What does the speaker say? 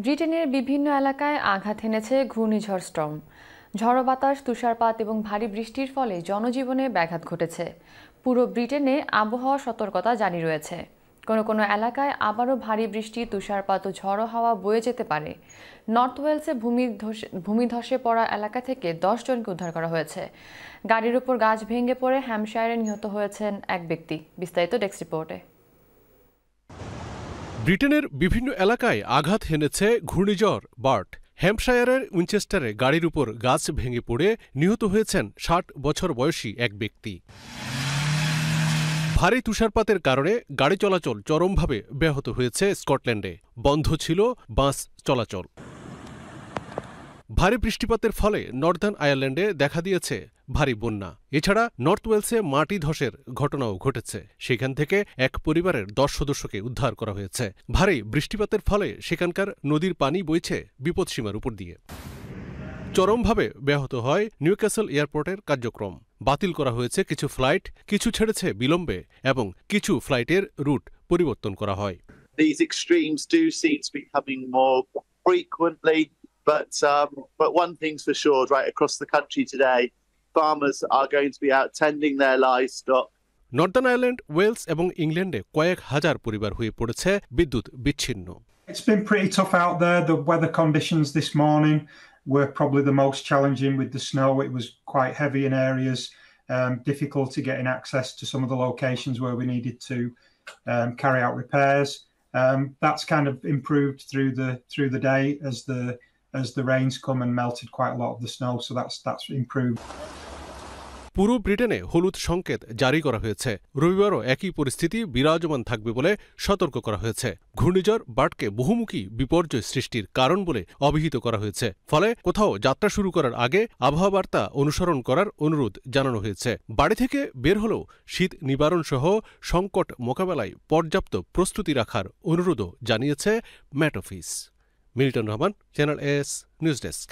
ব্রিটেনের বিভিন্ন এলাকায় আঘাত এনেছে ঘূর্ণিঝড় স্টর্ম। ঝড়ো বাতাস, তুষারপাত এবং ভারী বৃষ্টির ফলে জনজীবনে ব্যাঘাত ঘটেছে। পুরো ব্রিটেনে আবহাওয়া সতর্কতা জারি রয়েছে। কোনো কোনো এলাকায় আবারও ভারী বৃষ্টি, তুষারপাত ও ঝড়ো হাওয়া বয়ে যেতে পারে। নর্থ ওয়েলসে ভূমিধসে পড়া এলাকা থেকে 10 জনকে উদ্ধার করা হয়েছে। গাড়ির উপর গাছ ভেঙে পড়ে হ্যাম্পশায়ারে নিহত হয়েছেন এক ব্যক্তি। বিস্তারিত ডেস্ক রিপোর্টে। ব্রিটেনের বিভিন্ন এলাকায় আঘাত হেনেছে ঘূর্ণিঝড় বার্ট। হ্যাম্পশায়ারের উইনচেস্টারে গাড়ির উপর গাছ ভেঙে পড়ে নিহত হয়েছেন 60 বছর বয়সী এক ব্যক্তি। ভারী তুষারপাতের কারণে গাড়ি চলাচল চরমভাবে ব্যাহত হয়েছে স্কটল্যান্ডে। বন্ধ ছিল বাস চলাচল। ভারী বৃষ্টিপাতের ফলে নর্দার্ন আয়ারল্যান্ডে দেখা দিয়েছে ভারী বন্যা। এছাড়া নর্থ ওয়েলসে মাটি ধসের ঘটনাও ঘটেছে। সেখান থেকে এক পরিবারের 10 সদস্যকে উদ্ধার করা হয়েছে। ভারী বৃষ্টিপাতের ফলে সেখানকার নদীর পানি বইছে বিপদসীমার উপর দিয়ে। চরমভাবে ব্যাহত হয় নিউক্যাসল এয়ারপোর্টের কার্যক্রম। বাতিল করা হয়েছে কিছু ফ্লাইট, কিছু ছেড়েছে বিলম্বে এবং কিছু ফ্লাইটের রুট পরিবর্তন করা হয়। These extremes do seem to be coming more frequently, but one thing's for sure, right across the country today, farmers are going to be out tending their livestock. Northern Ireland, Wales এবং ইংল্যান্ডে কয়েক হাজার পরিবার হয়ে পড়েছে বিদ্যুৎ বিচ্ছিন্ন। It's been pretty tough out there. The weather conditions this morning were probably the most challenging with the snow. It was quite heavy in areas, difficulty getting access to some of the locations where we needed to carry out repairs. That's kind of improved through the day as the rains come and melted quite a lot of the snow, so that's improved. পুরো ব্রিটেনে হলুদ সংকেত জারি করা হয়েছে। রবিবারও একই পরিস্থিতি বিরাজমান থাকবে বলে সতর্ক করা হয়েছে। ঘূর্ণিঝড় বার্টকে বহুমুখী বিপর্যয় সৃষ্টির কারণ বলে অভিহিত করা হয়েছে। ফলে কোথাও যাত্রা শুরু করার আগে আবহাওয়া বার্তা অনুসরণ করার অনুরোধ জানানো হয়েছে। বাড়ি থেকে বের হলেও শীত নিবারণ সহ সংকট মোকাবেলায় পর্যাপ্ত প্রস্তুতি রাখার অনুরোধও জানিয়েছে Met Office. Milton Rahman, channel S news desk.